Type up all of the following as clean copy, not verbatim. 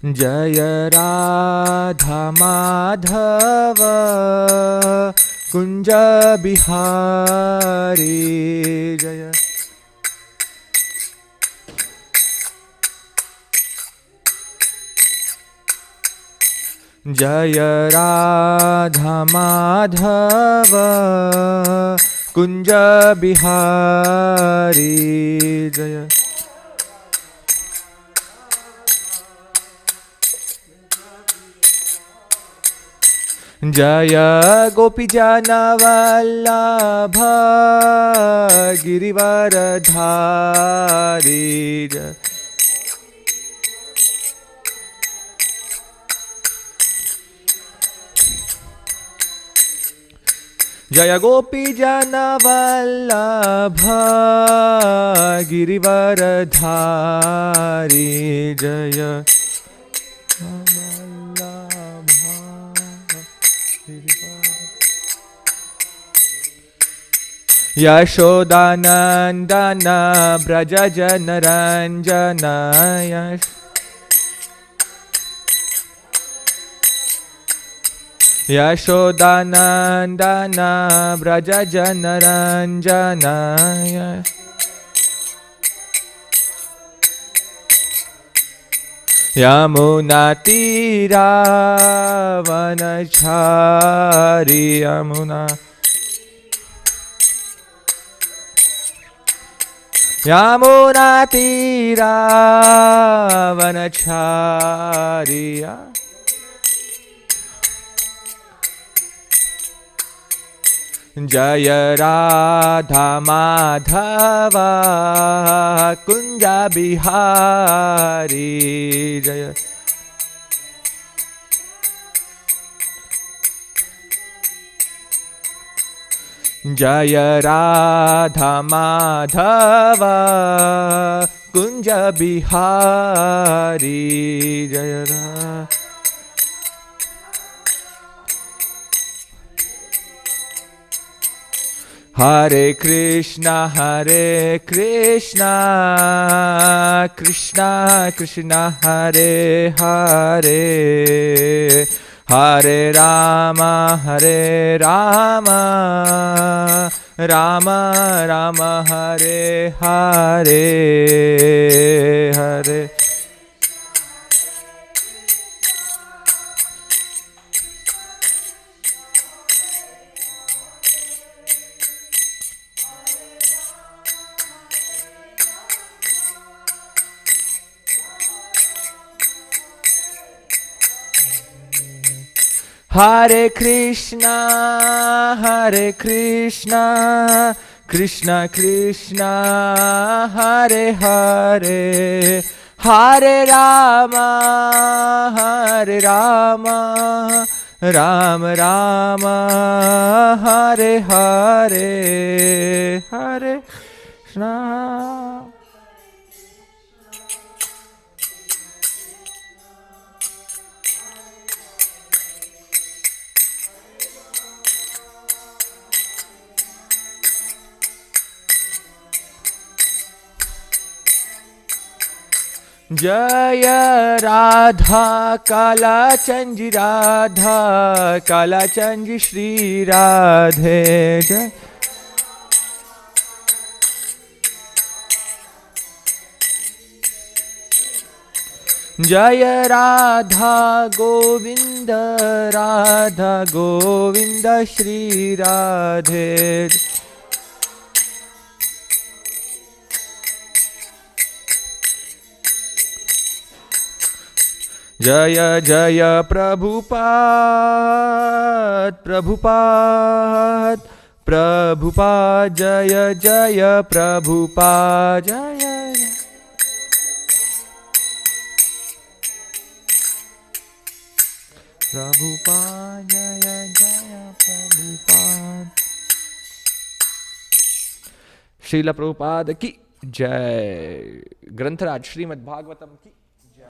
जय राधा माधव कुंज बिहारी जय। जय राधा माधव कुंज बिहारी जय। जय गोपीजन वल्लभ गिरिवरधारी जय। जय गोपीजन वल्लभ गिरिवरधारी जय। यशोदानंदन ब्रज जन रंजन यशोदानंदन ब्रज जन रंजन यमुना तीरा वनचारी यमुना तीरा वनचारी। जय राधा माधव कुंज बिहारी जय। जय राधा माधव कुंज बिहारी जय राधा। हरे कृष्णा कृष्णा कृष्णा हरे हरे हरे राम राम राम हरे हरे हरे। हरे कृष्णा कृष्णा कृष्णा हरे हरे हरे राम राम राम हरे हरे हरे कृष्णा। जय राधा कालाचंजी राधा कालाचंजी श्री राधे जय। जय राधा गोविंद श्री राधे। जय जय प्रभुपाद जय जय प्रभुपाद जय प्रभुपाद जय जय प्रभुपाद। श्रील प्रभुपाद की जय। ग्रंथराज श्रीमद् भागवतम की जय।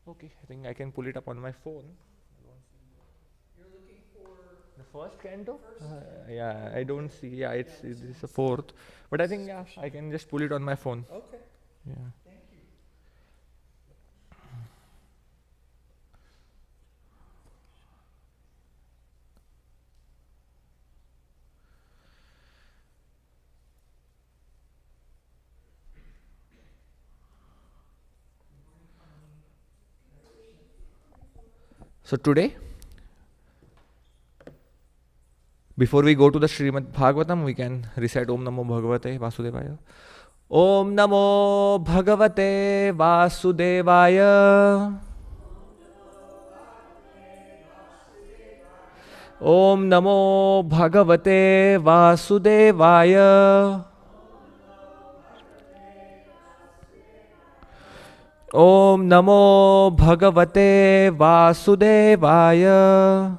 Okay, I think I can pull it up on my phone. You're looking for The first canto? Yeah, I don't see. Yeah, it's a fourth. But I think, yeah, I can just pull it on my phone. Okay. Yeah. Thank you. So today, before we go to the Srimad Bhagavatam, we can recite Om Namo Bhagavate Vasudevaya. Om Namo Bhagavate Vasudevaya. Om Namo Bhagavate Vasudevaya. Om Namo Bhagavate Vasudevaya.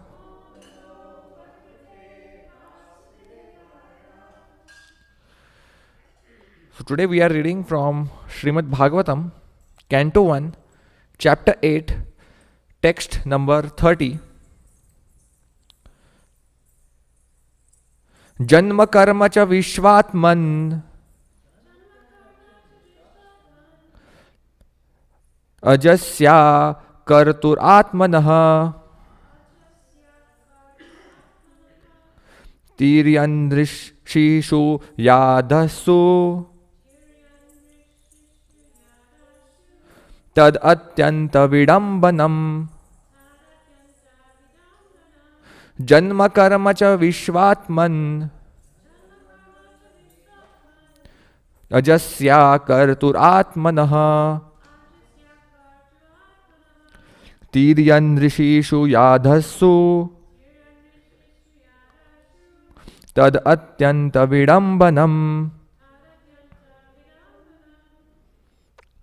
So today we are reading from Srimad Bhagavatam, Canto 1, Chapter 8, text number 30. जन्म कर्म च विश्वात्मन अजस्या कर्तुरात्मनः तिर्यनृषीषु याधस्सु तद अत्यंत विडंबनम जन्म कर्म च विश्वात्मन अजस्या कर्तुरात्मनः तिर्यन ऋषिषु याधस्सु तद अत्यंत विडंबनम.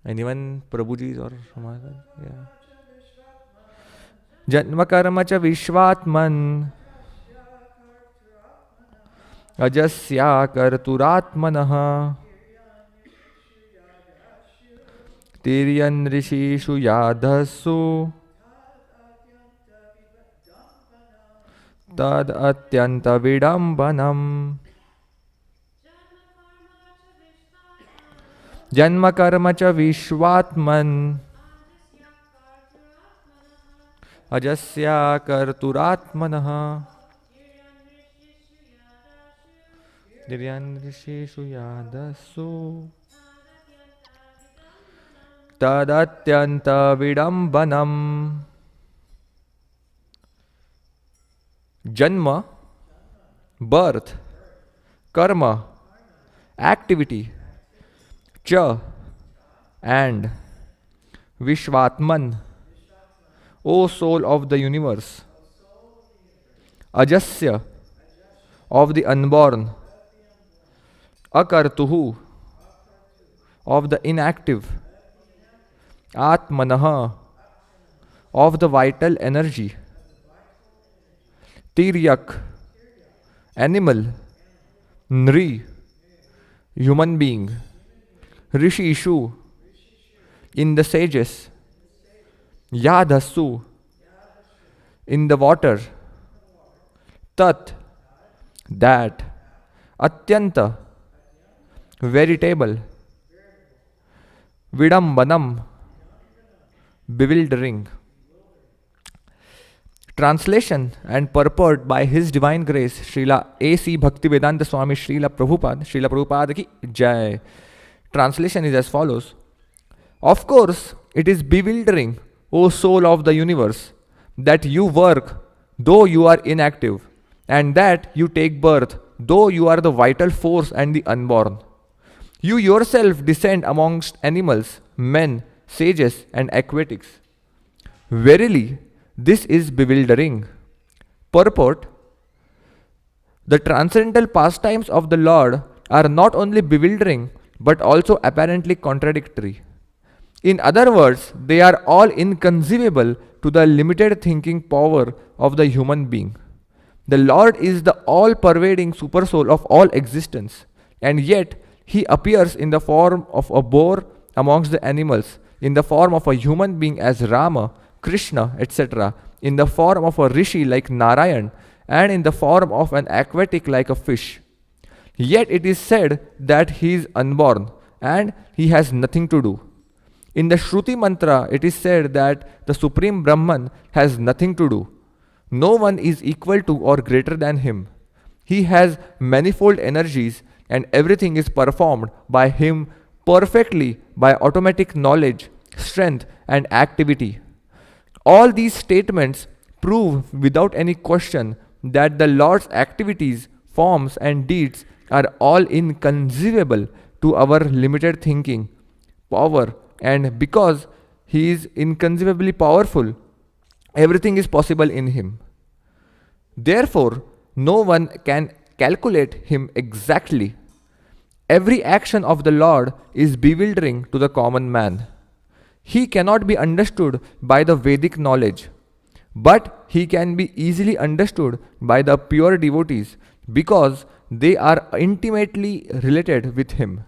Anyone Prabhuji's or Srimad? Yeah. जन्म कर्म च विश्वात्मन अजस्या कर्तुरात्मनः तिर्यन ऋषिषु याधस्सु तद अत्यंत विडंबनम. जन्म कर्म च विश्वात्मन अजस्या कर्तुरात्मनः तिर्यन ऋषिषु याधस्सु तदत्यंत विडंबनम. जन्म, birth, karma, activity, cha, and Vishwatman, O soul of the universe, Ajasya, of the unborn, Akartuhu, of the inactive, Atmanaha, of the vital energy, Tiryak, animal, Nri, human being, Rishishu, in the sages, Yadhasu, in the water, Tat, that, Atyanta, veritable, Vidambanam, bewildering. Translation and purport by His Divine Grace Srila A.C. Bhaktivedanta Swami Srila Prabhupada ki Jai. Translation is as follows. Of course, it is bewildering, O soul of the universe, that you work though you are inactive, and that you take birth though you are the vital force and the unborn. You yourself descend amongst animals, men, sages, and aquatics. Verily, this is bewildering. Purport. The transcendental pastimes of the Lord are not only bewildering but also apparently contradictory. In other words, they are all inconceivable to the limited thinking power of the human being. The Lord is the all-pervading supersoul of all existence, and yet He appears in the form of a boar amongst the animals, in the form of a human being as Rama, Krishna, etc., in the form of a rishi like Narayan, and in the form of an aquatic like a fish. Yet it is said that he is unborn and he has nothing to do. In the Shruti mantra, it is said that the Supreme Brahman has nothing to do. No one is equal to or greater than him. He has manifold energies and everything is performed by him perfectly by automatic knowledge, strength, and activity. All these statements prove without any question that the Lord's activities, forms, and deeds are all inconceivable to our limited thinking, power, and because He is inconceivably powerful, everything is possible in Him. Therefore, no one can calculate Him exactly. Every action of the Lord is bewildering to the common man. He cannot be understood by the Vedic knowledge, but he can be easily understood by the pure devotees because they are intimately related with him.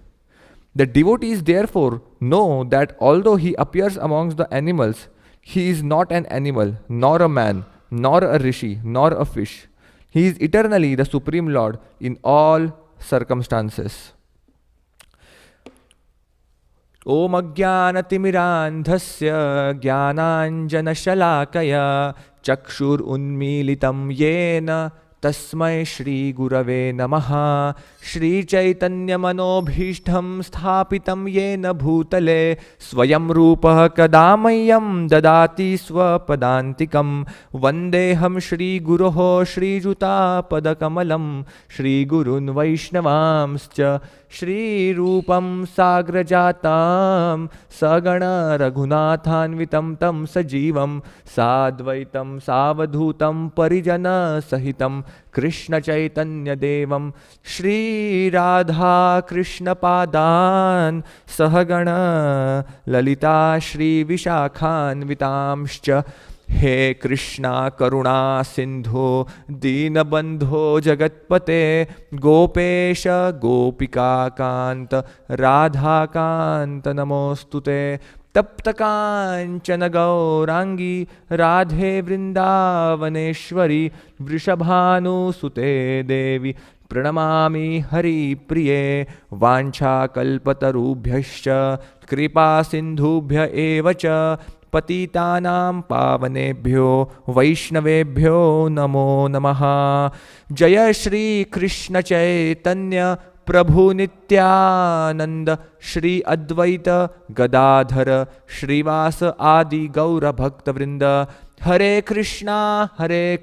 The devotees therefore know that although he appears amongst the animals, he is not an animal, nor a man, nor a rishi, nor a fish. He is eternally the Supreme Lord in all circumstances. Om Ajnanatimirandhasya Jnananjanashalakaya Chakshur Unmilitam Yena Tasmai Shri Gurave Namaha Shri Chaitanya Manobhishtham Sthapitam Yena Bhutale Swayam Rupa Kadamayam Dadati Swapadantikam Vandeham Shri Guroho Shri Juta Padakamalam Shri Gurun Vaishnavamscha Shri Rupam Sagrajatam Sagana Raghunathanvitam Tam Sajivam Sadvaitam Savadhutam Parijana Sahitam Krishna Chaitanya Devam Shri Radha Krishna Padan Sahagana Lalita Shri Vishakhan Vitamscha He Krishna Karuna Sindhu Dinabandho Jagatpate Gopesha Gopika Kanta Radha Kanta Namostute Taptakanchana Gaurangi Radhe Vrindavaneshwari Vrishabhanu Sute Devi Pranamami Hari Priye Vancha Kalpatarubhyascha Kripa Sindhubhya Evacha पतितानां पावनेभ्यो वैष्णवेभ्यो नमो नमः जय श्री कृष्ण चैतन्य प्रभु नित्यानंद श्री अद्वैत गदाधर श्रीवास आदि गौर भक्त वृंद हरे कृष्णा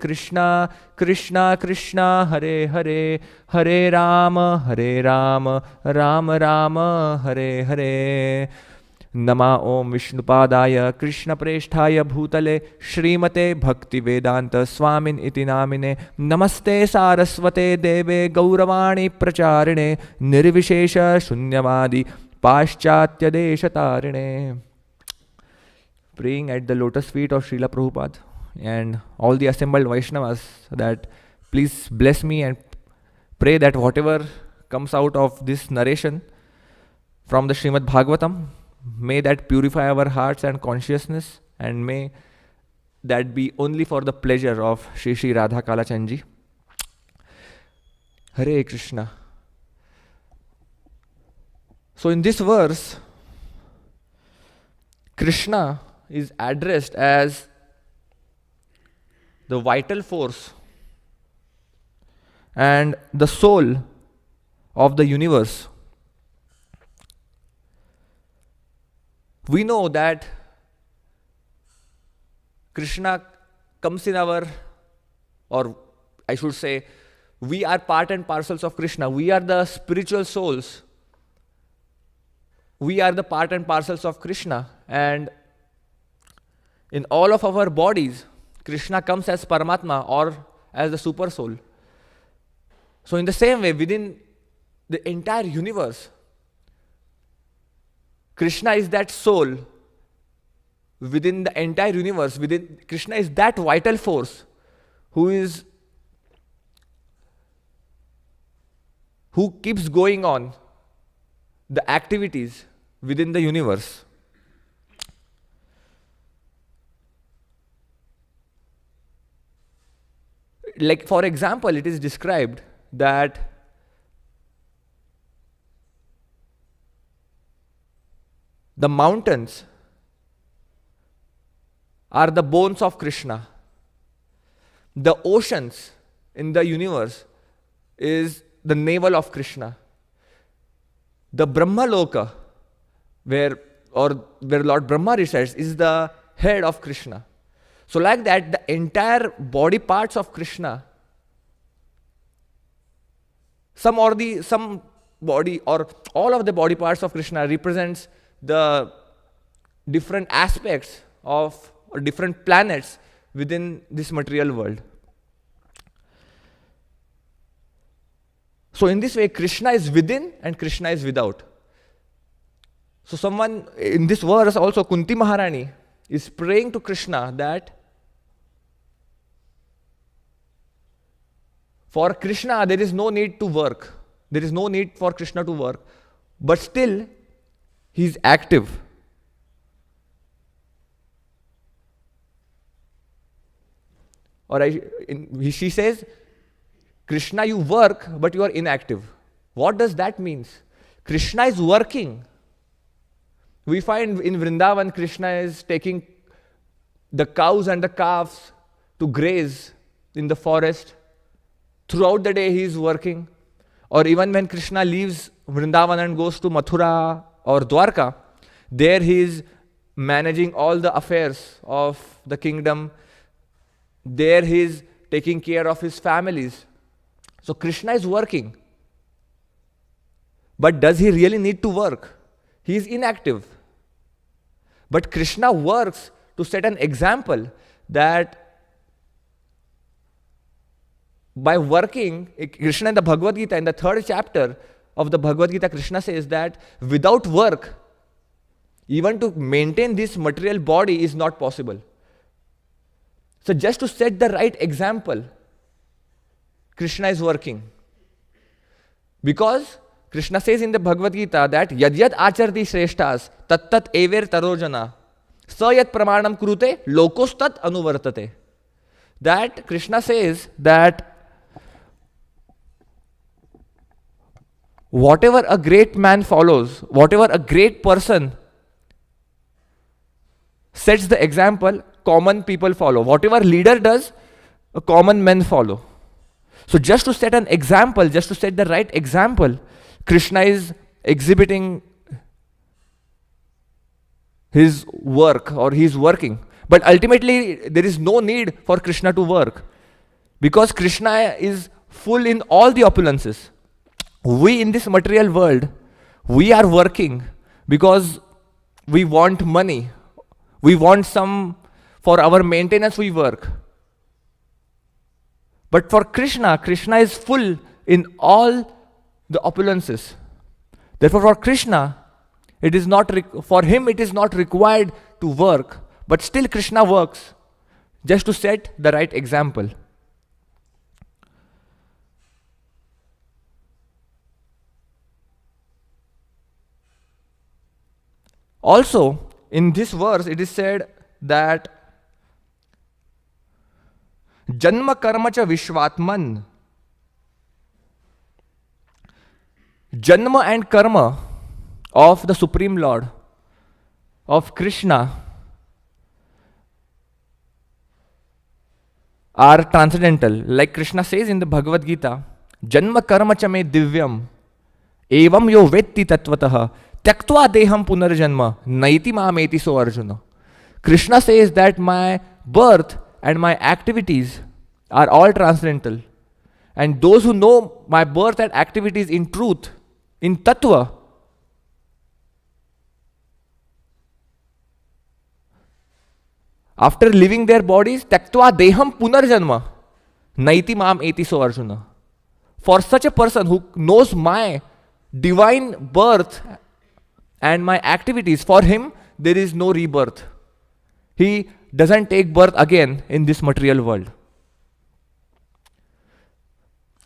कृष्णा कृष्णा हरे हरे हरे राम राम राम हरे हरे नमा ओम विष्णुपादाय कृष्णप्रेष्ठाय भूतले श्रीमते भक्तिवेदांत स्वामिन इति नामिने नमस्ते सारस्वते देवे गौरवाणी प्रचारिणे निर्विशेष शून्यवादी पाश्चात्य देशतारिणे. Praying at the lotus feet of Srila Prabhupada and all the assembled Vaishnavas that please bless me and pray that whatever comes out of this narration from the Srimad Bhagavatam, may that purify our hearts and consciousness, and may that be only for the pleasure of Shri Shri Radha Kalachandji. Hare Krishna. So in this verse, Krishna is addressed as the vital force and the soul of the universe. We know that Krishna comes in our, or I should say, we are part and parcels of Krishna. We are the spiritual souls. We are the part and parcels of Krishna. And in all of our bodies, Krishna comes as Paramatma or as the super soul. So in the same way, within the entire universe, Krishna is that soul within the entire universe. Within Krishna is that vital force who keeps going on the activities within the universe. like for example, it is described that the mountains are the bones of Krishna. The oceans in the universe is the navel of Krishna. The Brahma Loka, where Lord Brahma resides, is the head of Krishna. So like that, the entire body parts of Krishna, some body or all of the body parts of Krishna represents the different aspects of or different planets within this material world. So in this way, Krishna is within and Krishna is without. So someone in this verse also, Kunti Maharani is praying to Krishna that for Krishna there is no need to work. There is no need for Krishna to work. But still, he is active. She says, Krishna, you work, but you are inactive. What does that mean? Krishna is working. We find in Vrindavan, Krishna is taking the cows and the calves to graze in the forest. Throughout the day, he is working. Or even when Krishna leaves Vrindavan and goes to Mathura or Dwarka, there he is managing all the affairs of the kingdom. There he is taking care of his families. So Krishna is working. But does he really need to work? He is inactive. But Krishna works to set an example that by working, Krishna in the Bhagavad Gita, in the 3rd chapter of the Bhagavad Gita, Krishna says that without work, even to maintain this material body is not possible. So just to set the right example, Krishna is working. Because Krishna says in the Bhagavad Gita that Yadyad acharti shreshtas tattat ever tarojana sayat pramanam krute lokostat anuvartate. That Krishna says that whatever a great man follows, whatever a great person sets the example, common people follow. Whatever leader does, a common men follow. So just to set an example, just to set the right example, Krishna is exhibiting his work, or he is working. But ultimately, there is no need for Krishna to work, because Krishna is full in all the opulences. We in this material world, we are working because we want money. We want for our maintenance we work. But for Krishna, Krishna is full in all the opulences. Therefore, for Krishna, for him it is not required to work, but still Krishna works just to set the right example. Also, in this verse, it is said that Janma karma cha vishwatman. Janma and karma of the Supreme Lord, of Krishna, are transcendental. Like Krishna says in the Bhagavad Gita, Janma karma cha me divyam evam yo vetti tatvatah tyaktva deham punarjanma naiti mameti so Arjuna. Krishna says that my birth and my activities are all transcendental. And those who know my birth and activities in truth, in tattva, after leaving their bodies, tyaktva deham punarjanma naiti mam eti so Arjuna. For such a person who knows my divine birth and my activities, for him there is no rebirth. He doesn't take birth again in this material world.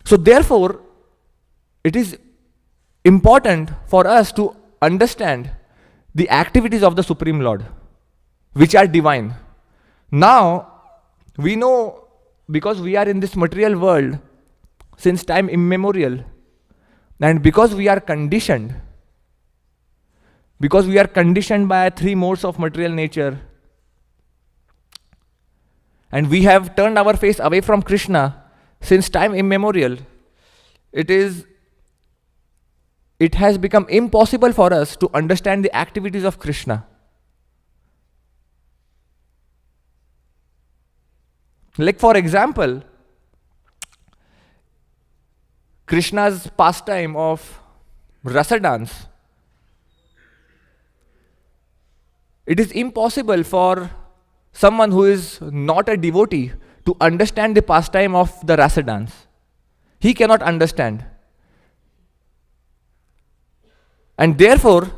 So therefore, it is important for us to understand the activities of the Supreme Lord, which are divine. Now, we know because we are in this material world since time immemorial, and because we are conditioned by three modes of material nature, and we have turned our face away from Krishna since time immemorial, it has become impossible for us to understand the activities of Krishna. Like, for example, Krishna's pastime of rasa dance. It is impossible for someone who is not a devotee to understand the pastime of the rasa dance. He cannot understand. And therefore,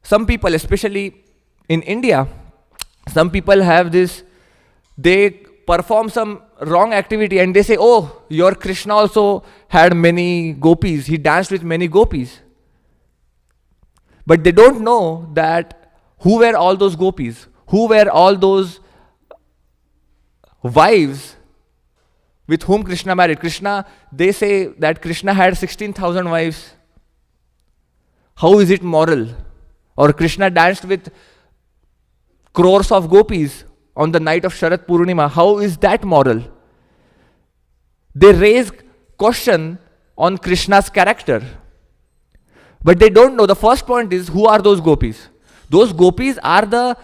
some people, especially in India, some people have this, they perform some wrong activity and they say, oh, your Krishna also had many gopis, he danced with many gopis. But they don't know that who were all those gopis, who were all those wives with whom Krishna married. Krishna, they say that Krishna had 16,000 wives. How is it moral? Or Krishna danced with crores of gopis on the night of Sharat Purnima. How is that moral? They raise question on Krishna's character. But they don't know. The first point is, who are those gopis? Those gopis are the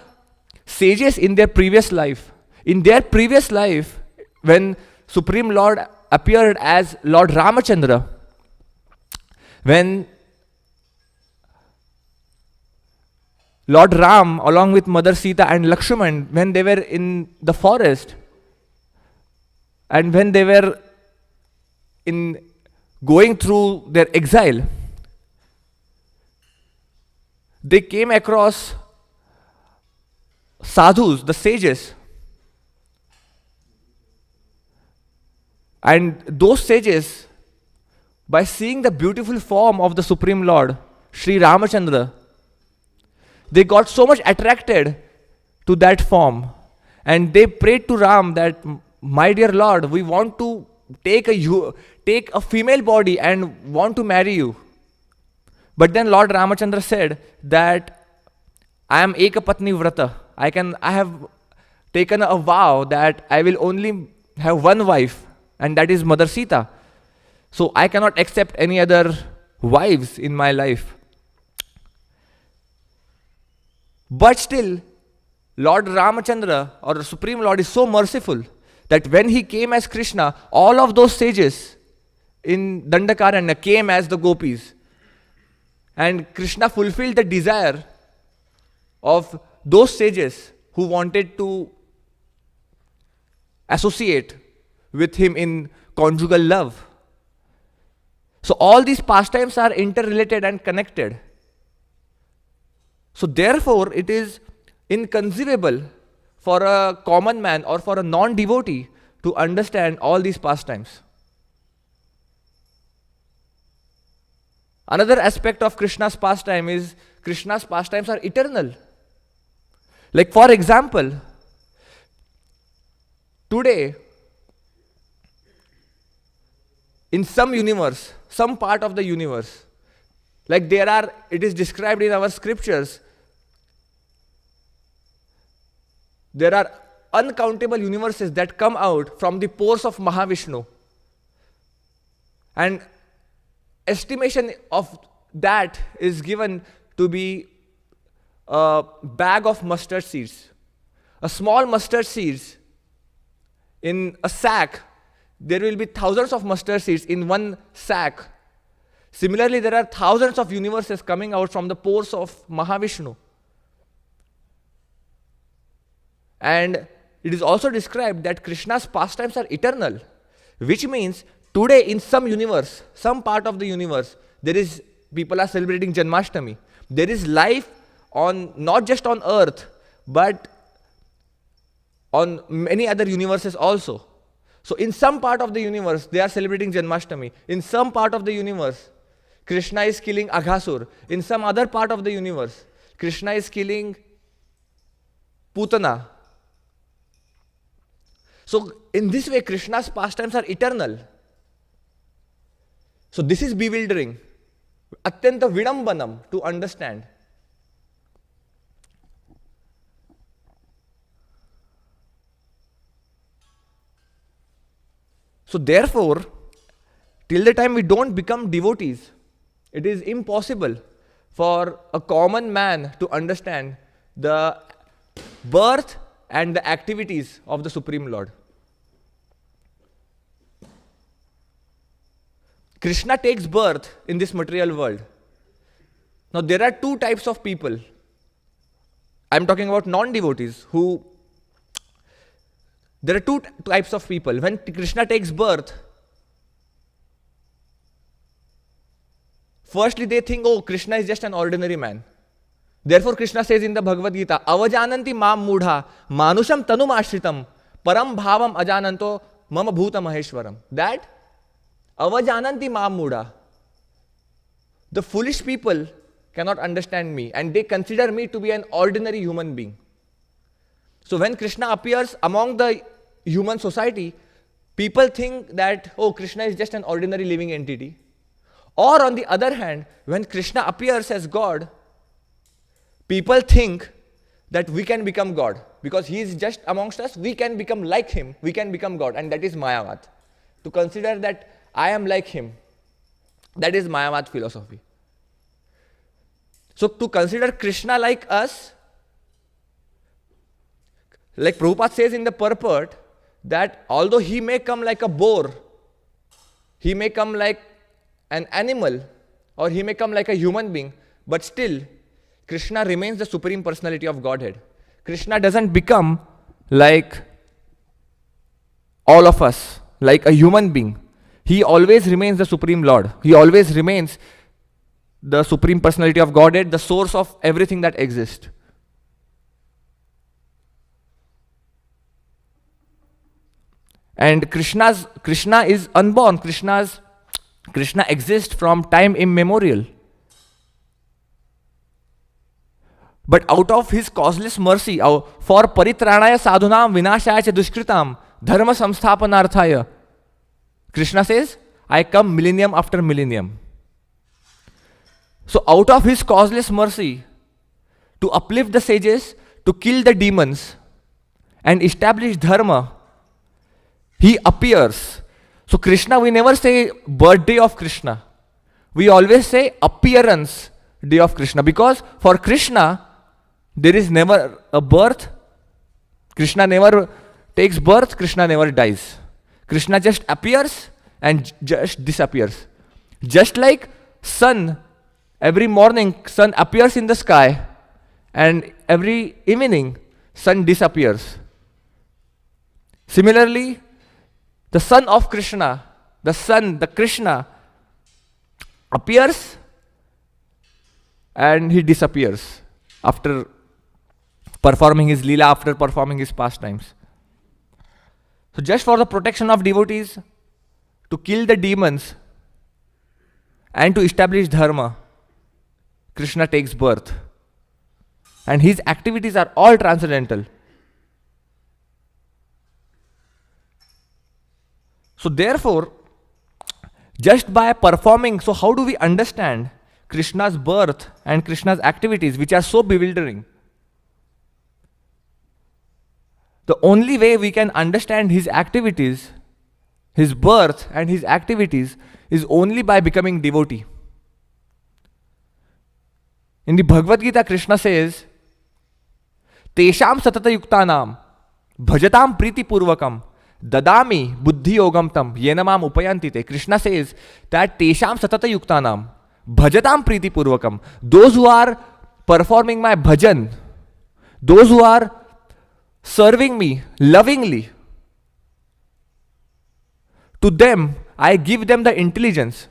sages in their previous life. In their previous life, when Supreme Lord appeared as Lord Ramachandra, when Lord Ram, along with Mother Sita and Lakshman, when they were in the forest, and when they were in going through their exile, they came across sadhus, the sages. And those sages, by seeing the beautiful form of the Supreme Lord, Sri Ramachandra, they got so much attracted to that form. And they prayed to Ram that, my dear Lord, we want to take a female body and want to marry you. But then Lord Ramachandra said that I am Ekapatni Vrata. I have taken a vow that I will only have one wife, and that is Mother Sita. So I cannot accept any other wives in my life. But still, Lord Ramachandra, or the Supreme Lord, is so merciful that when he came as Krishna, all of those sages in Dandakaranya came as the gopis. And Krishna fulfilled the desire of those sages who wanted to associate with him in conjugal love. So all these pastimes are interrelated and connected. So therefore, it is inconceivable for a common man or for a non-devotee to understand all these pastimes. Another aspect of Krishna's pastime is Krishna's pastimes are eternal. Like, for example, today, in some universe, some part of the universe, like it is described in our scriptures, there are uncountable universes that come out from the pores of Mahavishnu. And estimation of that is given to be a bag of mustard seeds. A small mustard seeds in a sack, there will be thousands of mustard seeds in one sack. Similarly, there are thousands of universes coming out from the pores of Mahavishnu. And it is also described that Krishna's pastimes are eternal, which means today in some universe, some part of the universe, people are celebrating Janmashtami. There is life on, not just on earth, but on many other universes also. So in some part of the universe, they are celebrating Janmashtami. In some part of the universe, Krishna is killing Aghasur. In some other part of the universe, Krishna is killing Putana. So in this way, Krishna's pastimes are eternal. So this is bewildering, atyanta vidambanam to understand. So therefore, till the time we don't become devotees, it is impossible for a common man to understand the birth and the activities of the Supreme Lord. Krishna takes birth in this material world. Now there are two types of people. I am talking about non-devotees who... There are two types of people. When Krishna takes birth, firstly they think, oh, Krishna is just an ordinary man. Therefore Krishna says in the Bhagavad Gita, avajananti mam mudha manusham tanum ashritam param bhavam ajananto mama bhuta maheshwaram. That avajananti mam mudha, the foolish people cannot understand me and they consider me to be an ordinary human being. So when Krishna appears among the human society, people think that, oh, Krishna is just an ordinary living entity. Or on the other hand, when Krishna appears as God, people think that we can become God. Because he is just amongst us, we can become like him, we can become God. And that is Mayavad. To consider that I am like him, that is Mayavad philosophy. So to consider Krishna like us, like Prabhupada says in the purport, that although he may come like a boar, he may come like an animal, or he may come like a human being, but still, Krishna remains the Supreme Personality of Godhead. Krishna doesn't become like all of us, like a human being. He always remains the Supreme Lord. He always remains the Supreme Personality of Godhead, the source of everything that exists. And Krishna is unborn. Krishna exists from time immemorial. But out of his causeless mercy, for paritranaya sadhunam vinashaya cha dushkritam dharma samsthapanarthaya, Krishna says, I come millennium after millennium. So out of his causeless mercy, to uplift the sages, to kill the demons, and establish dharma, he appears. So Krishna, we never say birthday of Krishna. We always say appearance day of Krishna. Because for Krishna, there is never a birth. Krishna never takes birth. Krishna never dies. Krishna just appears and just disappears. Just like sun, every morning sun appears in the sky and every evening sun disappears. Similarly, the son of Krishna, the Krishna appears and he disappears after performing his Leela, after performing his pastimes. So just for the protection of devotees, to kill the demons and to establish dharma, Krishna takes birth. And his activities are all transcendental. So therefore, just by performing, so how do we understand Krishna's birth and Krishna's activities, which are so bewildering? The only way we can understand his activities, his birth and his activities, is only by becoming devotee. In the Bhagavad Gita, Krishna says, Tesham satata yuktanam bhajatam priti purvakam dadami buddhi yogam tam yenamam upayantite. Krishna says that Tesham satata yuktanam bhajatam priti purvakam, those who are performing my bhajan, those who are serving me lovingly, to them I give them the intelligence.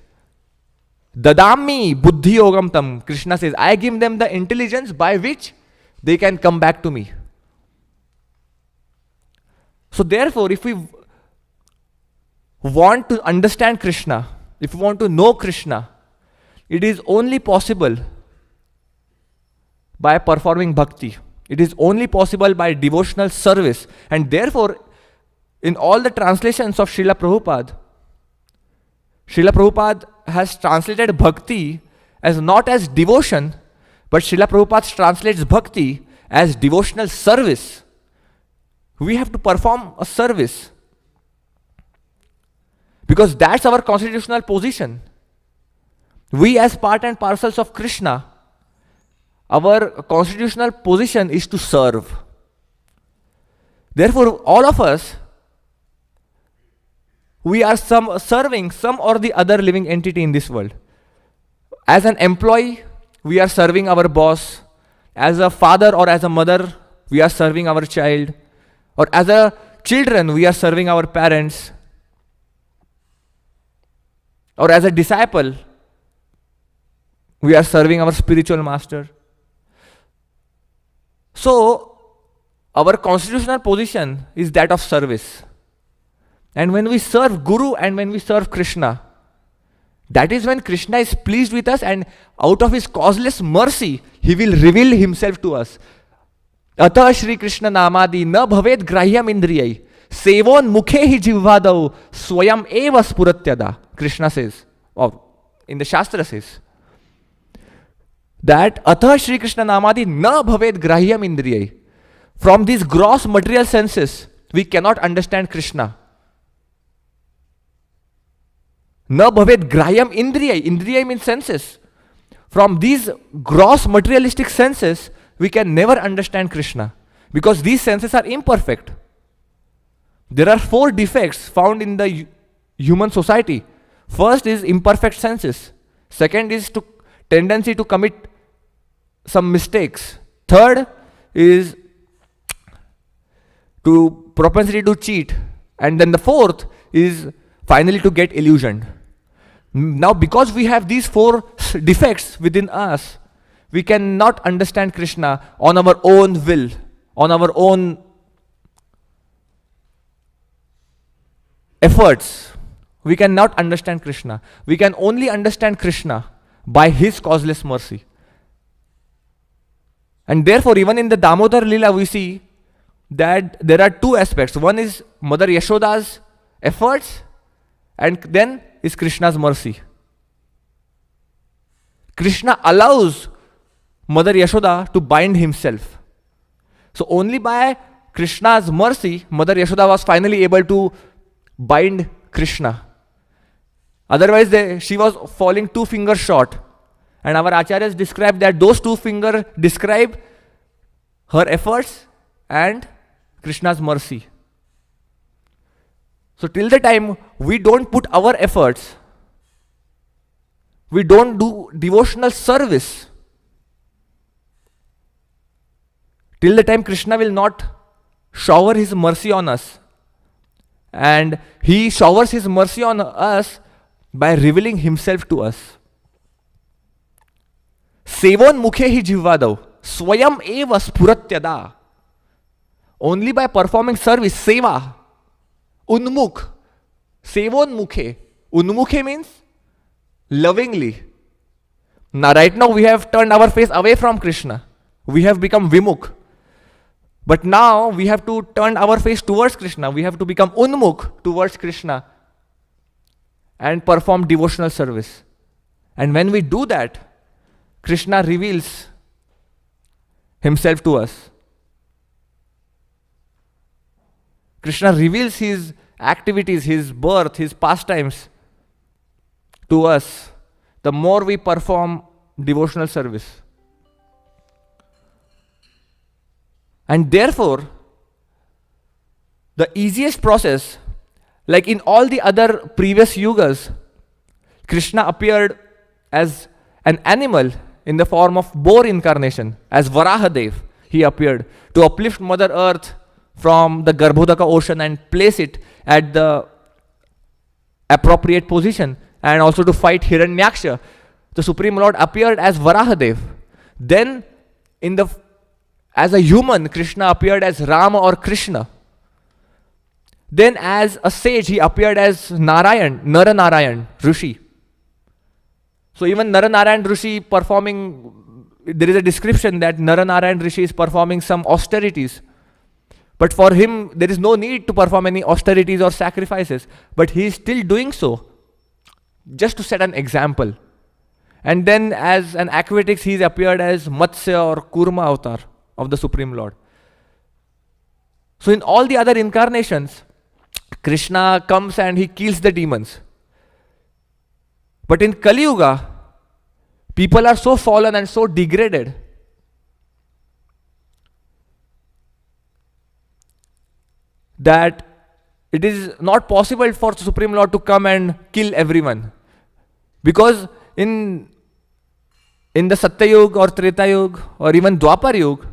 Dadami buddhi yogam tam. Krishna says, I give them the intelligence by which they can come back to me. So therefore, if we want to understand Krishna, if we want to know Krishna, it is only possible by performing bhakti. It is only possible by devotional service. And therefore, in all the translations of Srila Prabhupada has translated bhakti as not as devotion, but Srila Prabhupada translates bhakti as devotional service. We have to perform a service because that's our constitutional position. We as part and parcels of Krishna, our constitutional position is to serve. Therefore, all of us, we are serving some or the other living entity in this world. As an employee, we are serving our boss. As a father or as a mother, we are serving our child. Or as a children, we are serving our parents. Or as a disciple, we are serving our spiritual master. So, our constitutional position is that of service. And when we serve Guru and when we serve Krishna, that is when Krishna is pleased with us, and out of his causeless mercy, he will reveal himself to us. Atha Shri Krishna Namadi na bhaved grahyam indriyai sevon mukhe hi jivvadau swayam eva spuratyada. Krishna says, or in the Shastra says, that Atha Shri Krishna Namadi na bhaved grahyam indriyai. From these gross material senses, we cannot understand Krishna. Na bhaved grahyam indriyai. Indriyai means senses. From these gross materialistic senses, we can never understand Krishna because these senses are imperfect. There are 4 defects found in the human society. First is imperfect senses. Second is tendency to commit some mistakes. Third is to propensity to cheat. And then the fourth is finally to get illusioned. Now, because we have these 4 defects within us, we cannot understand Krishna on our own will, on our own efforts. We cannot understand Krishna. We can only understand Krishna by his causeless mercy. And therefore, even in the Damodar Lila, we see that there are 2 aspects. One is Mother Yashoda's efforts, and then is Krishna's mercy. Krishna allows Mother Yashoda to bind himself. So only by Krishna's mercy, Mother Yashoda was finally able to bind Krishna. Otherwise, she was falling 2 fingers short. And our acharyas describe that those 2 fingers describe her efforts and Krishna's mercy. So till the time we don't put our efforts, we don't do devotional service, till the time Krishna will not shower his mercy on us. And he showers his mercy on us by revealing himself to us. Sevon mukhe hi jivvadau swayam eva spuratyada. Only by performing service, seva, unmukh, sevon mukhe. Unmukhe means lovingly. Now, right now we have turned our face away from Krishna. We have become vimukh. But now we have to turn our face towards Krishna. We have to become unmukh towards Krishna and perform devotional service. And when we do that, Krishna reveals himself to us. Krishna reveals his activities, his birth, his pastimes to us the more we perform devotional service. And therefore, the easiest process, like in all the other previous yugas, Krishna appeared as an animal in the form of boar incarnation, as Varahadev. He appeared to uplift Mother Earth from the Garbhodaka ocean and place it at the appropriate position, and also to fight Hiranyaksha. The Supreme Lord appeared as Varahadev. Then, as a human, Krishna appeared as Rama or Krishna. Then, as a sage, he appeared as Narayan, Nara-Narayan, Rishi. So even Nara-Narayan Rishi performing, there is a description that Nara-Narayan Rishi is performing some austerities, But for him, there is no need to perform any austerities or sacrifices. But he is still doing so, just to set an example. And then as an aquatics, he appeared as Matsya or Kurma avatar of the Supreme Lord. So in all the other incarnations, Krishna comes and he kills the demons. But in Kali Yuga, people are so fallen and so degraded that it is not possible for the Supreme Lord to come and kill everyone. Because in the Satya Yuga or Treta Yuga or even Dwapar Yuga,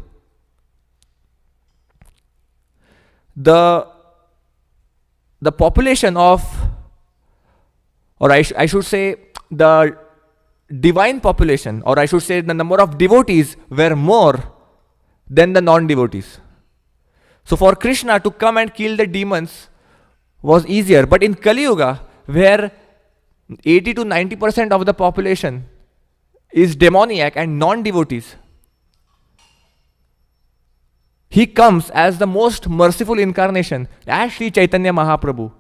the population of, or I should say, the divine population, or I should say the number of devotees were more than the non-devotees. So for Krishna to come and kill the demons was easier. But in Kali Yuga, where 80 to 90% of the population is demoniac and non-devotees, he comes as the most merciful incarnation, as Sri Chaitanya Mahaprabhu.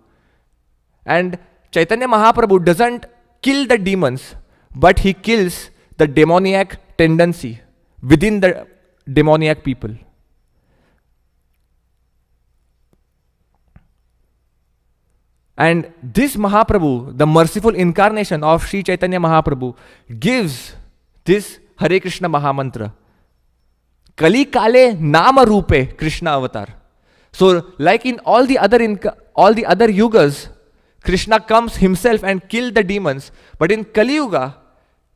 And Chaitanya Mahaprabhu doesn't kill the demons, but he kills the demoniac tendency within the demoniac people. And this Mahaprabhu, the merciful incarnation of Sri Chaitanya Mahaprabhu, gives this Hare Krishna Mahamantra. Kali Kale Nama Rupe Krishna Avatar. So, like in all the other yugas, Krishna comes himself and kills the demons. But in Kali Yuga,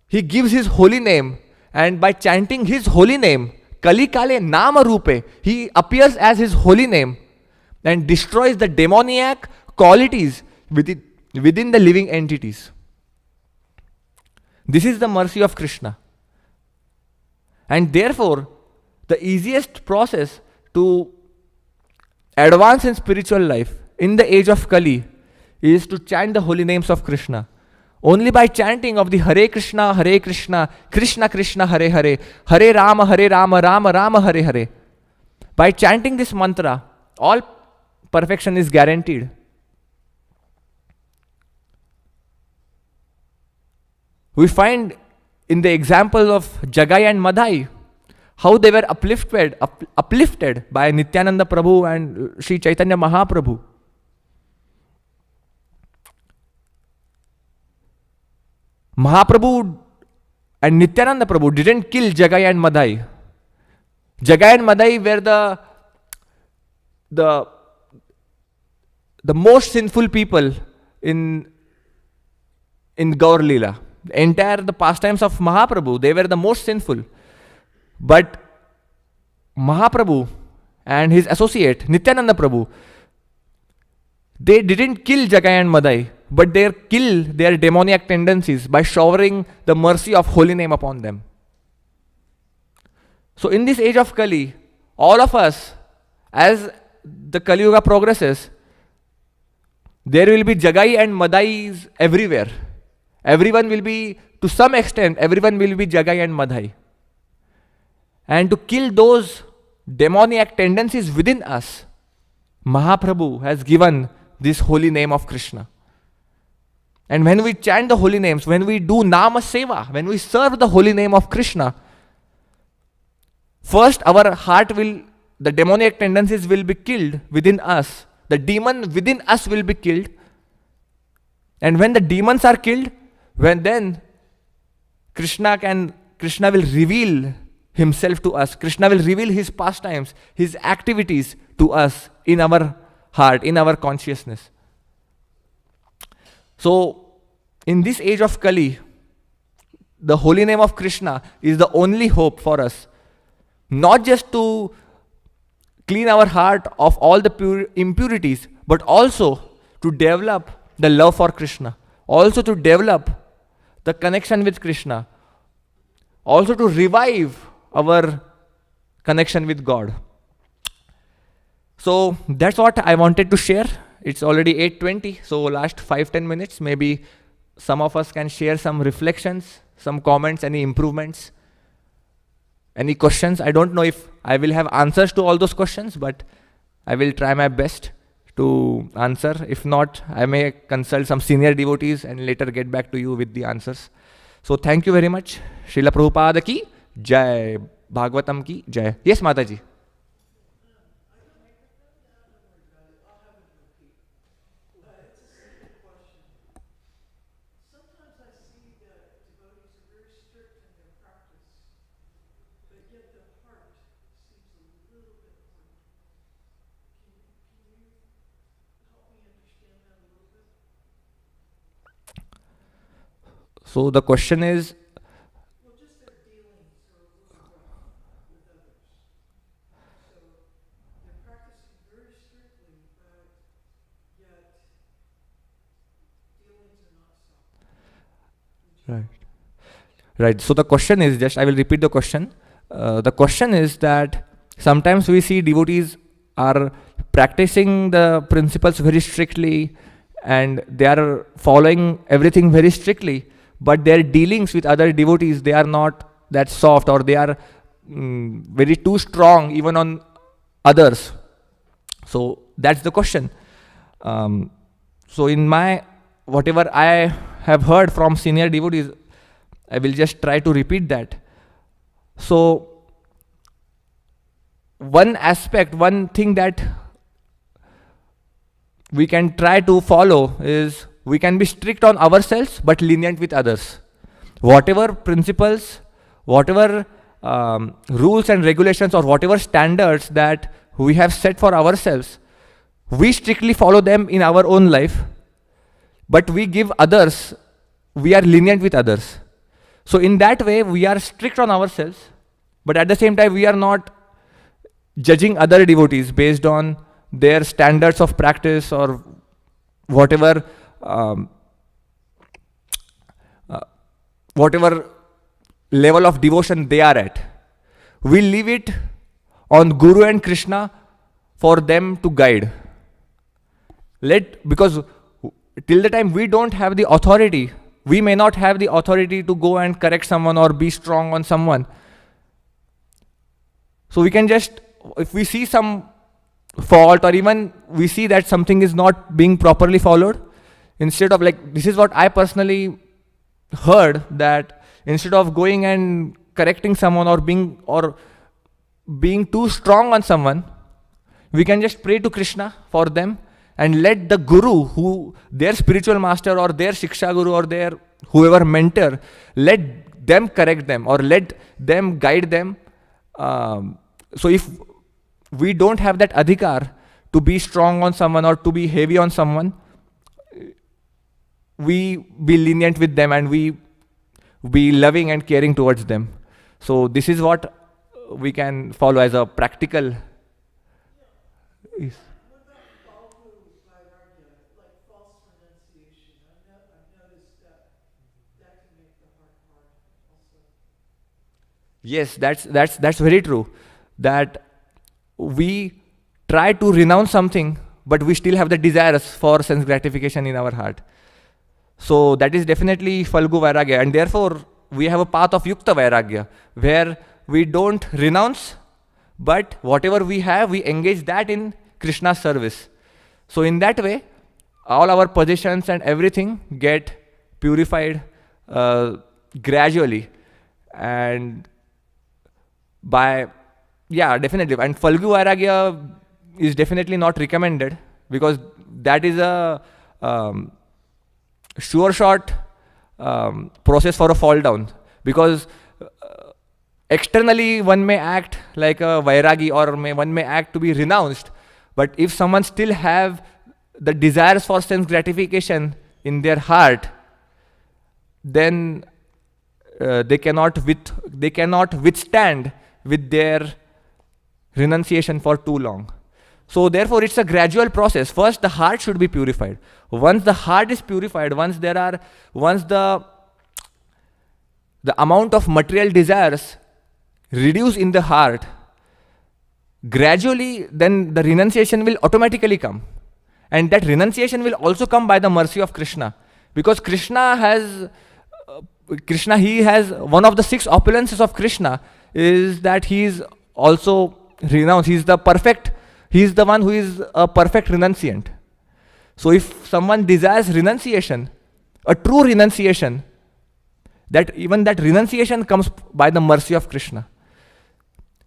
he gives his holy name, and by chanting his holy name, Kali Kale Nama Rupe, he appears as his holy name and destroys the demoniac qualities within the living entities. This is the mercy of Krishna. And therefore, the easiest process to advance in spiritual life in the age of Kali is to chant the holy names of Krishna. Only by chanting of the Hare Krishna, Krishna Krishna, Hare Hare, Hare Rama, Rama Rama, Hare Hare. By chanting this mantra, all perfection is guaranteed. We find in the example of Jagai and Madhai, how they were uplifted by Nityananda Prabhu and Sri Chaitanya Mahaprabhu. Mahaprabhu and Nityananda Prabhu didn't kill Jagai and Madhai. Jagai and Madhai were the most sinful people in Gaur Leela. The pastimes of Mahaprabhu, they were the most sinful. But Mahaprabhu and his associate Nityananda Prabhu, they didn't kill Jagai and Madhai, but they killed their demoniac tendencies by showering the mercy of holy name upon them. So in this age of Kali, all of us, as the Kali Yuga progresses, there will be Jagai and Madhais everywhere. Everyone will be, to some extent, everyone will be Jagai and Madhai. And to kill those demoniac tendencies within us, Mahaprabhu has given this holy name of Krishna. And when we chant the holy names, when we do Nama Seva, when we serve the holy name of Krishna, first our heart will, the demoniac tendencies will be killed within us. The demon within us will be killed. And when the demons are killed, then Krishna will reveal himself to us. Krishna will reveal his pastimes, his activities to us in our heart, in our consciousness. So, in this age of Kali, the holy name of Krishna is the only hope for us. Not just to clean our heart of all the impurities, but also to develop the love for Krishna. Also to develop the connection with Krishna. Also to revive our connection with God. So that's what I wanted to share. It's already 8:20, so last 5-10 minutes, maybe some of us can share some reflections, some comments, any improvements, any questions. I don't know if I will have answers to all those questions, but I will try my best to answer. If not, I may consult some senior devotees and later get back to you with the answers. So thank you very much. Srila Prabhupada ki Jai. Bhagavatam ki Jai. Yes, Mataji. So the question is, right. Right. So the question is just, I will repeat the question. The question is that sometimes we see devotees are practicing the principles very strictly and they are following everything very strictly, but their dealings with other devotees, they are not that soft, or they are very too strong even on others. So that's the question. So in my, whatever I have heard from senior devotees, I will just try to repeat that. So one aspect, one thing that we can try to follow is, we can be strict on ourselves but lenient with others. Whatever principles, whatever rules and regulations, or whatever standards that we have set for ourselves, we strictly follow them in our own life, but we give others, we are lenient with others. So in that way, we are strict on ourselves, but at the same time, we are not judging other devotees based on their standards of practice or whatever whatever level of devotion they are at. We leave it on Guru and Krishna for them to guide. Because till the time we don't have the authority, we may not have the authority to go and correct someone or be strong on someone. So we can just, if we see some fault, or even we see that something is not being properly followed, instead of, like, this is what I personally heard, that instead of going and correcting someone or being too strong on someone, we can just pray to Krishna for them and let the Guru, who their spiritual master or their Shiksha Guru or their whoever mentor, let them correct them or let them guide them. So if we don't have that adhikar to be strong on someone or to be heavy on someone, we be lenient with them and we be loving and caring towards them. So this is what we can follow as a practical. Yes. Yes, that's very true. That we try to renounce something, but we still have the desires for sense gratification in our heart. So that is definitely Falgu Vairagya, and therefore we have a path of Yukta Vairagya, where we don't renounce, but whatever we have, we engage that in Krishna's service. So in that way, all our possessions and everything get purified gradually, and definitely. And Falgu Vairagya is definitely not recommended, because that is a sure shot process for a fall down. Because externally one may act like a Vairagi, or one may act to be renounced, but if someone still have the desires for sense gratification in their heart, then they cannot withstand with their renunciation for too long. So therefore it's a gradual process. First the heart should be purified. Once the heart is purified, once the amount of material desires reduce in the heart, gradually then the renunciation will automatically come. And that renunciation will also come by the mercy of Krishna. Because Krishna, he has one of the 6 opulences of Krishna is that he is also renounced. He is the perfect he is the one who is a perfect renunciant. So if someone desires renunciation, a true renunciation, that even that renunciation comes by the mercy of Krishna.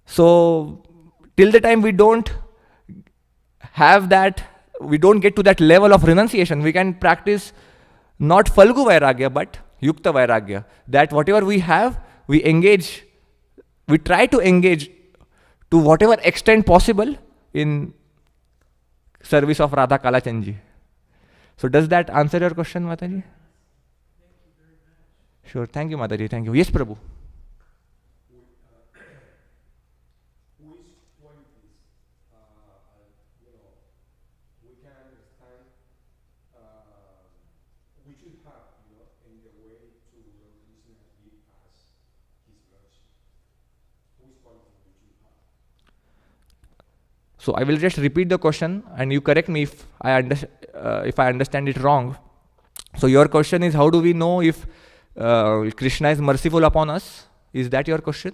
So till the time we don't have that, we don't get to that level of renunciation, we can practice not Falgu Vairagya, but Yukta Vairagya. That whatever we have, we engage, we try to engage to whatever extent possible in service of Radha Kalachandji. So does that answer your question, Mataji? Sure. Thank you, Mataji. Thank you. Yes, Prabhu. So I will just repeat the question, and you correct me if I understand it wrong. So your question is, how do we know if Krishna is merciful upon us? Is that your question?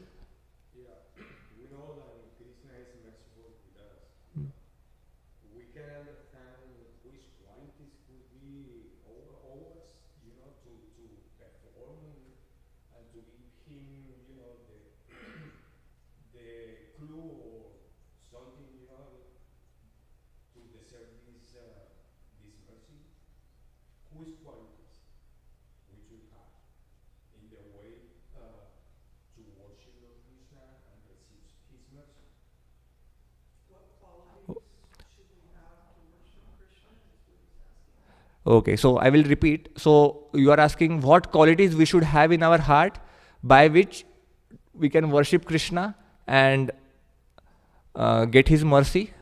Okay, so I will repeat. So you are asking what qualities we should have in our heart by which we can worship Krishna and get his mercy.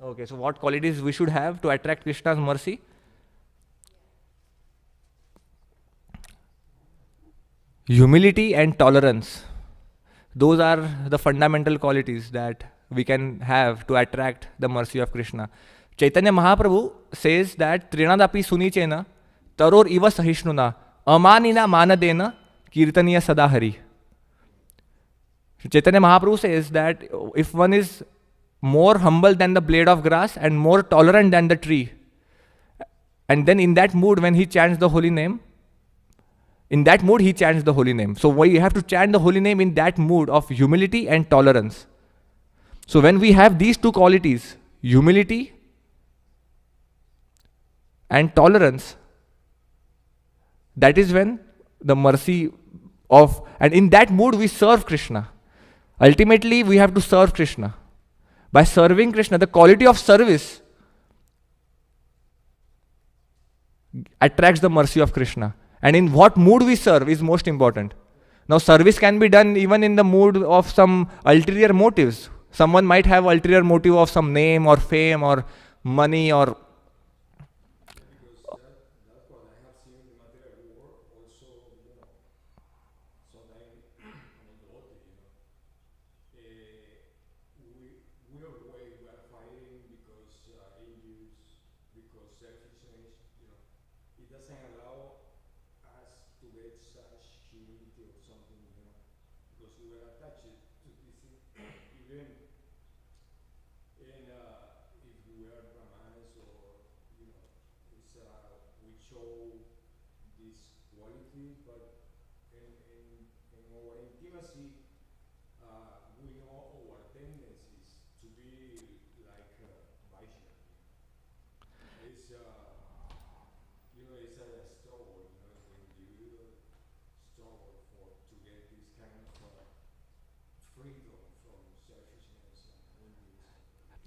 Okay, so what qualities we should have to attract Krishna's mercy? Humility and tolerance. Those are the fundamental qualities that we can have to attract the mercy of Krishna. Chaitanya Mahaprabhu says that Trinadapi Sunichena Taror Iva Sahishnuna Amanina Manadena Kirtaniya Sadahari. Chaitanya Mahaprabhu says that if one is more humble than the blade of grass and more tolerant than the tree, and then in that mood when he chants the holy name, in that mood he chants the holy name. So we have to chant the holy name in that mood of humility and tolerance. So when we have these two qualities, humility and tolerance, that is when the mercy of, and in that mood we serve Krishna. Ultimately we have to serve Krishna. By serving Krishna, the quality of service attracts the mercy of Krishna. And in what mood we serve is most important. Now service can be done even in the mood of some ulterior motives. Someone might have ulterior motive of some name or fame or money or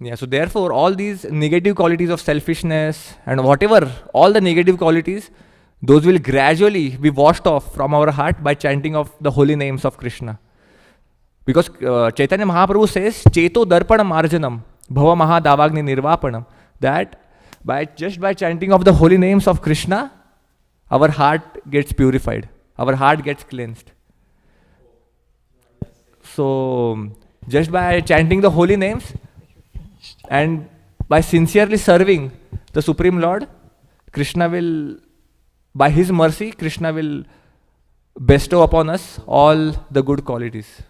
Yeah, so therefore, all these negative qualities of selfishness and whatever, all the negative qualities, those will gradually be washed off from our heart by chanting of the holy names of Krishna. Because Chaitanya Mahaprabhu says, Cheto Darpana Marjanam, Bhava Mahadavagni Nirvapanam, that just by chanting of the holy names of Krishna, our heart gets purified, our heart gets cleansed. So, just by chanting the holy names and by sincerely serving the Supreme Lord, Krishna will, by His mercy, Krishna will bestow upon us all the good qualities.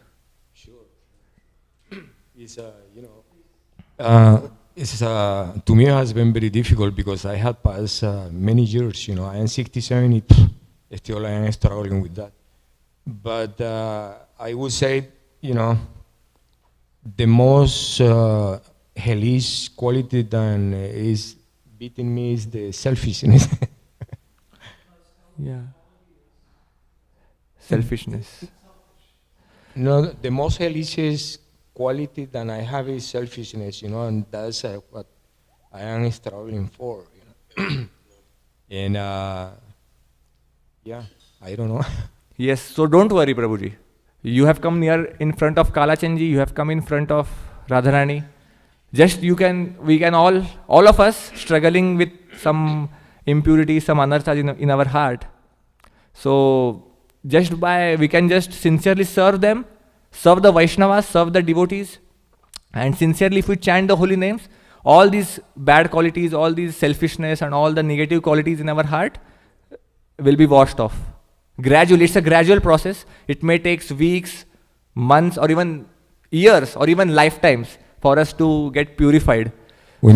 It's, to me it has been very difficult because I had passed many years, I am 67, still I am struggling with that. But I would say, the most hellish quality that is beating me is the selfishness. Yeah. Selfishness. No, the most hellish quality that I have is selfishness, and that's what I am struggling for, And yeah, I don't know. Yes, so don't worry, Prabhuji. You have come near in front of Kalachandji, you have come in front of Radharani. Just we can all of us struggling with some impurity, some anarthas in our heart. So we can just sincerely serve them, serve the Vaishnavas, serve the devotees, and sincerely if we chant the holy names, all these bad qualities, all these selfishness and all the negative qualities in our heart will be washed off. Gradually, it's a gradual process. It may take weeks, months, or even years, or even lifetimes for us to get purified. We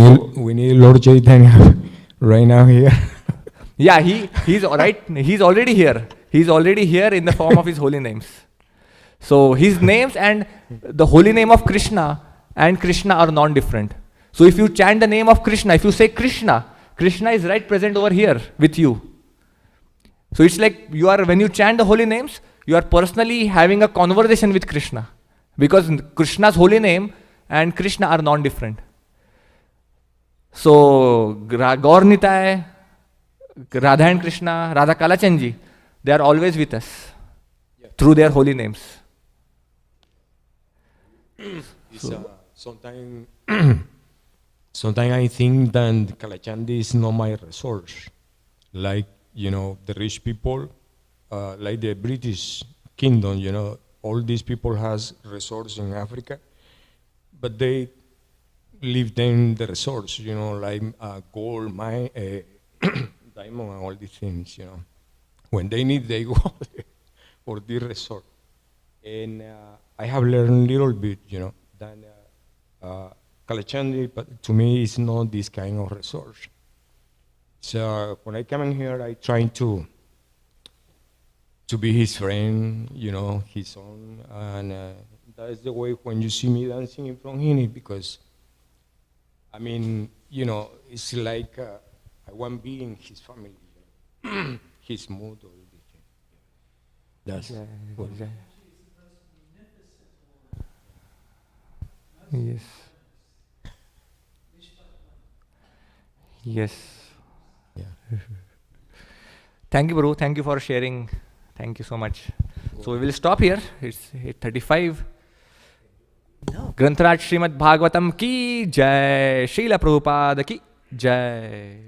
need Lord Chaitanya right now here. Yeah, he's right. He's already here. He's already here in the form of his holy names. So his names and the holy name of Krishna and Krishna are non-different. So if you chant the name of Krishna, if you say Krishna, Krishna is right present over here with you. So it's like when you chant the holy names, you are personally having a conversation with Krishna. Because Krishna's holy name and Krishna are non-different. So Gaur Nitai, Radha and Krishna, Radha Kalachandji, they are always with us through their holy names. Sometimes I think that Kalachandi is not my resource. Like, the rich people, like the British kingdom, all these people has resources in Africa, but they leave them the resource, like gold, mine, diamond, and all these things, When they need, they go for this resort. And I have learned a little bit, that Kalachandi, but to me, it's not this kind of resource. So when I come in here, I try to be his friend, his son, and that's the way when you see me dancing in front of him, because, it's like I want to be in his family, his mood, all this. That's what. Yes. Yes. Yeah. Thank you, bro. Thank you for sharing. Thank you so much. So we will stop here. It's 8:35. Granthraj Srimad Bhagavatam ki jai. Srila Prabhupada ki jai.